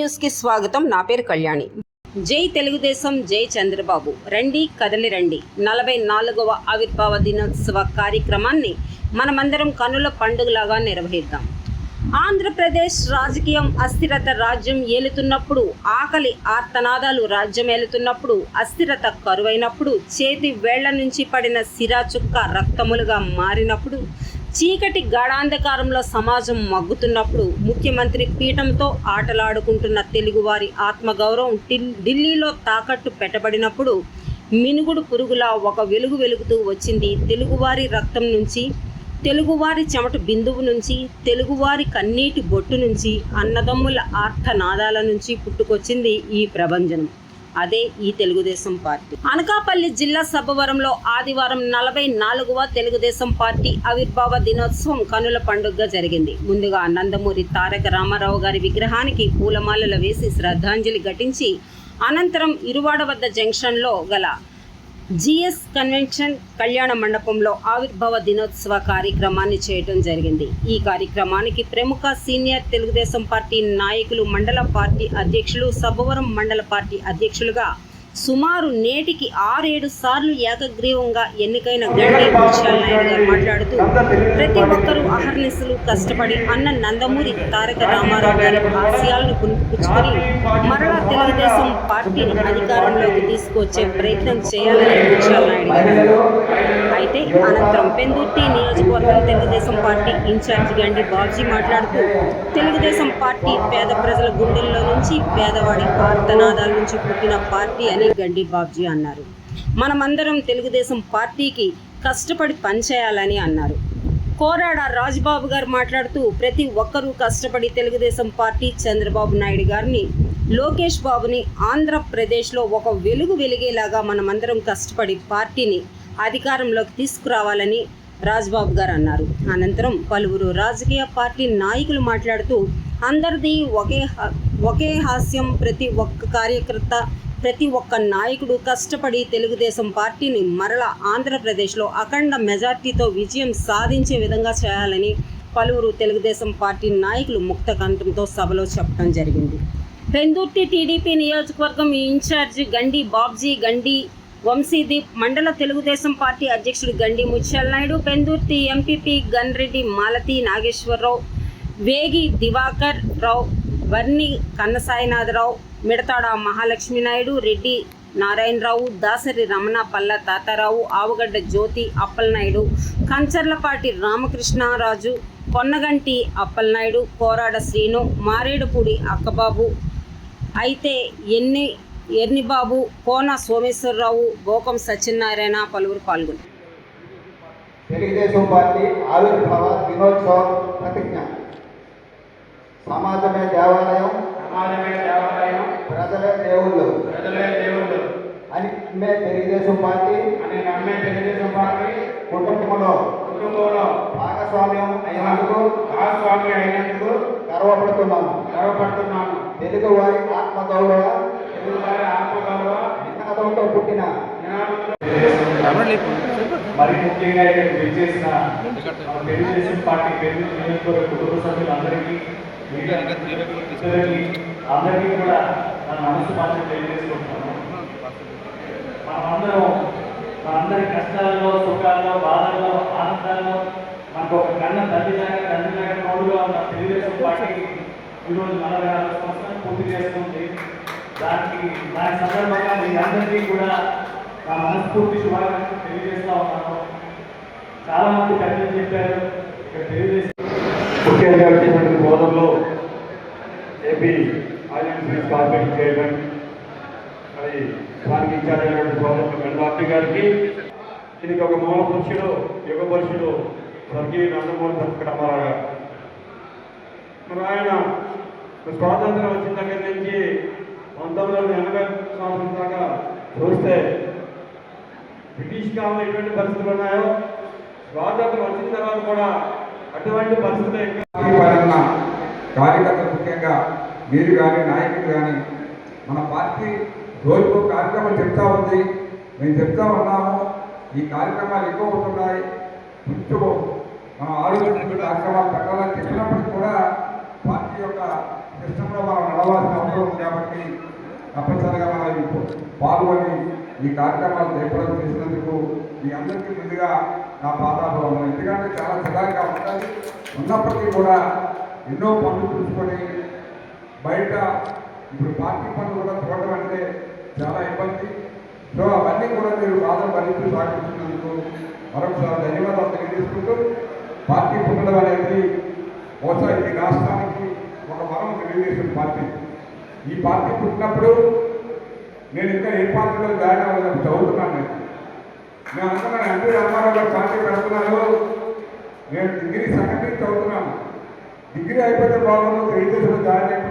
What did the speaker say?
News కి స్వాగతం. నా పేరు కళ్యాణి. జై తెలుగుదేశం, జై చంద్రబాబు. రండి కదలి రండి. 44వ ఆవిర్భావ దినోత్సవ కార్యక్రమాన్ని మనమందరం కనుల పండుగలాగా నిర్వహిద్దాం. ఆంధ్రప్రదేశ్ రాజకీయం అస్థిరత రాజ్యం ఏలుతున్నప్పుడు, ఆకలి ఆర్తనాదాలు రాజ్యం ఏలుతున్నప్పుడు, అస్థిరత కరువైనప్పుడు, చేతి వేళ్ల నుంచి పడిన సిరా చుక్క రక్తములుగా మారినప్పుడు, చీకటి గాఢాంధకారంలో సమాజం మగ్గుతున్నప్పుడు, ముఖ్యమంత్రి పీఠంతో ఆటలాడుకుంటున్న తెలుగువారి ఆత్మగౌరవం ఢిల్లీలో తాకట్టు పెట్టబడినప్పుడు, మినుగుడు పురుగులా ఒక వెలుగు వెలుగుతూ వచ్చింది తెలుగువారి రక్తం నుంచి, తెలుగువారి చెమట బిందువు నుంచి, తెలుగువారి కన్నీటి బొట్టు నుంచి, అన్నదమ్ముల ఆర్తనాదాల నుంచి పుట్టుకొచ్చింది ఈ ప్రభంజనం. అదే ఈ తెలుగుదేశం పార్టీ. అనకాపల్లి జిల్లా సబ్బవరంలో ఆదివారం 44వ తెలుగుదేశం పార్టీ ఆవిర్భావ దినోత్సవం కనుల పండుగగా జరిగింది. ముందుగా నందమూరి తారక రామారావు గారి విగ్రహానికి పూలమాలలు వేసి శ్రద్ధాంజలి ఘటించి, అనంతరం ఇరువాడ వద్ద జంక్షన్లో గల జిఎస్ కన్వెన్షన్ కళ్యాణ మండపంలో ఆవిర్భావ దినోత్సవ కార్యక్రమాన్ని చేయటం జరిగింది. ఈ కార్యక్రమానికి ప్రముఖ సీనియర్ తెలుగుదేశం పార్టీ నాయకులు, మండల పార్టీ అధ్యక్షులు, సబ్బవరం మండల పార్టీ అధ్యక్షులుగా సుమారు నేటికి 6-7 సార్లు ఏకగ్రీవంగా ఎన్నికైన గండి ముత్యాల నాయుడు గారు మాట్లాడుతూ, ప్రతి ఒక్కరూ అహర్నిశలు కష్టపడి అన్న నందమూరి తారక రామారావు గారి ఆశయాలను పుచ్చుకొని మరలా తెలుగుదేశం పార్టీని అధికారంలోకి తీసుకొచ్చే ప్రయత్నం చేయాలని ముత్యాల నాయుడు గారు. అయితే అనంతరం పెందుర్తి నియోజకవర్గం తెలుగుదేశం పార్టీ ఇన్ఛార్జి గండి బాబ్జీ మాట్లాడుతూ, తెలుగుదేశం పార్టీ పేద ప్రజల గుండెల్లో నుంచి, పేదవాడి ఆర్తనాదాల నుంచి పుట్టిన పార్టీ అని గండి బాబ్జీ అన్నారు. మనమందరం తెలుగుదేశం పార్టీకి కష్టపడి పనిచేయాలని అన్నారు. కోరాడ రాజబాబు గారు మాట్లాడుతూ, ప్రతి ఒక్కరూ కష్టపడి తెలుగుదేశం పార్టీ, చంద్రబాబు నాయుడు గారిని, లోకేష్ బాబుని ఆంధ్రప్రదేశ్లో ఒక వెలుగు వెలిగేలాగా మనమందరం కష్టపడి పార్టీని అధికారంలోకి తీసుకురావాలని రాజబాబు గారు అన్నారు. అనంతరం పలువురు రాజకీయ పార్టీ నాయకులు మాట్లాడుతూ, అందరిది ఒకే హాస్యం, ప్రతి ఒక్క కార్యకర్త, ప్రతి ఒక్క నాయకుడు కష్టపడి తెలుగుదేశం పార్టీని మరలా ఆంధ్రప్రదేశ్లో అఖండ మెజార్టీతో విజయం సాధించే విధంగా చేయాలని పలువురు తెలుగుదేశం పార్టీ నాయకులు ముక్త కంఠంతో సభలో చెప్పడం జరిగింది. పెందుర్తి టీడీపీ నియోజకవర్గం ఇన్ఛార్జి గండి బాబ్జీ, గండి వంశీదీప్, మండల తెలుగుదేశం పార్టీ అధ్యక్షుడు గండి ముత్యాల నాయుడు, పెందుర్తి ఎంపీపీ గన్రెడ్డి మాలతి నాగేశ్వరరావు, వేగి దివాకర్ రావు, వర్ణి కన్నసాయినాథరావు, మిడతాడ మహాలక్ష్మి నాయుడు, రెడ్డి నారాయణరావు, దాసరి రమణ, పల్ల తాతారావు, ఆవుగడ్డ జ్యోతి అప్పలనాయుడు, కంచర్లపాటి రామకృష్ణరాజు, పొన్నగంటి అప్పలనాయుడు, కోరాడ శ్రీను, మారేడుపూడి అక్కబాబు, అయితే ఎర్నిబాబు, కోన సోమేశ్వరరావు, గోకం సత్యనారాయణ పలువురు పాల్గొన్నారు. తెలుగుదేశం పార్టీ ఆవిర్భావ దినోత్సవం ప్రతిజ్ఞ. సమాజమే దేవాలయం, ప్రజలే దేవుళ్ళు అని నమ్మే తెలుగుదేశం పార్టీ కుటుంబంలో భాగస్వామ్యం అయినందుకు గర్వపడుతున్నాను. తెలుగు వారి ఆత్మగౌరవ నినాదంతో పుట్టిన మరి ముఖ్యంగా ఇక్కడ విచ్చేసిన తెలుగుదేశం పార్టీ కుటుంబ సభ్యులందరికీ అందరికీ కూడా నా మనసు మాత్రం తెలియజేసుకుంటున్నాను. మనందరి కష్టాల్లో, సుఖాల్లో, బాధల్లో, ఆనందాల్లో మనకు ఒక తండ్రిలాగా తోడుగా ఉన్న తెలుగుదేశం పార్టీ ఈరోజు 44 సంవత్సరాలు పూర్తి చేస్తుంది. దాని సందర్భంగా మీ అందరికీ కూడా నా మనస్ఫూర్తి శుభాకాంక్షలు తెలియజేస్తూ ఉన్నాను. చాలామంది పెద్దలు చెప్పారు, ఇక్కడ తెలుగుదేశం ముఖ్యంగా వచ్చేటువంటి సోదరులు AP oil field corporation chairman, మరి దానికి ఇన్ఛార్జ్ అయినటువంటి సోదరులు గణపాటి గారికి, దీనికి ఒక మూల పురుషుడు, యుగ పురుషుడు స్వర్గీయ నందమూరి తారక రామారావు గారు. మరి ఆయన స్వాతంత్రం వచ్చిన దగ్గర నుంచి 1980 సంవత్సరం దాకా చూస్తే బ్రిటిష్ కాలంలో ఎటువంటి పరిస్థితులు ఉన్నాయో, స్వాతంత్రం వచ్చిన తర్వాత కూడా అటువంటి పరిస్థితులు కార్యకర్తలు, ముఖ్యంగా మీరు కానీ నాయకులు కానీ, మన పార్టీ రోజుకు కార్యక్రమం చెప్తా ఉంది, మేము చెప్తా ఉన్నాము. ఈ కార్యక్రమాలు ఎక్కువ ఉంటున్నాయి, కొంచెం మనం ఆలోచించి కార్యక్రమాలు పెట్టాలని చెప్పినప్పటికీ కూడా పార్టీ యొక్క సిస్టంలో మనం నడవాల్సిన అవసరం ఉంది కాబట్టి తప్పనిసరిగా మనం పాల్గొని ఈ కార్యక్రమాలు జయప్రదం చేసినందుకు మీ అందరికీ ముందుగా నా పాదాభావం. ఎందుకంటే చాలా చిరాకుగా ఉంటుంది, ఉన్నప్పటికీ కూడా ఎన్నో పనులు చూసుకొని బయట ఇప్పుడు పార్టీ పనులు కూడా చూడడం అంటే చాలా ఇబ్బంది. సో అవన్నీ కూడా మీరు బాధలు భరిస్తూ సాగిస్తున్నందుకు మరొకసారి ధన్యవాదాలు తెలియజేసుకుంటూ, పార్టీ పుట్టడం అనేది బహుశా ఈ రాష్ట్రానికి ఒక వరం. తెలుగుదేశం పార్టీ ఈ పార్టీ పుట్టినప్పుడు నేను ఇంకా ఏ పార్టీలో జాయిన్ అవ్వలేదు, చదువుతున్నాను. నేను అనుకున్నాను ఎన్టీ రామారావు గారు పార్టీ పెడుతున్నారు, నేను డిగ్రీ సెకండరీ చదువుతున్నాను, డిగ్రీ అయిపోతే బాగుండు తెలుగుదేశంలో జాయిన్ అయిపోయి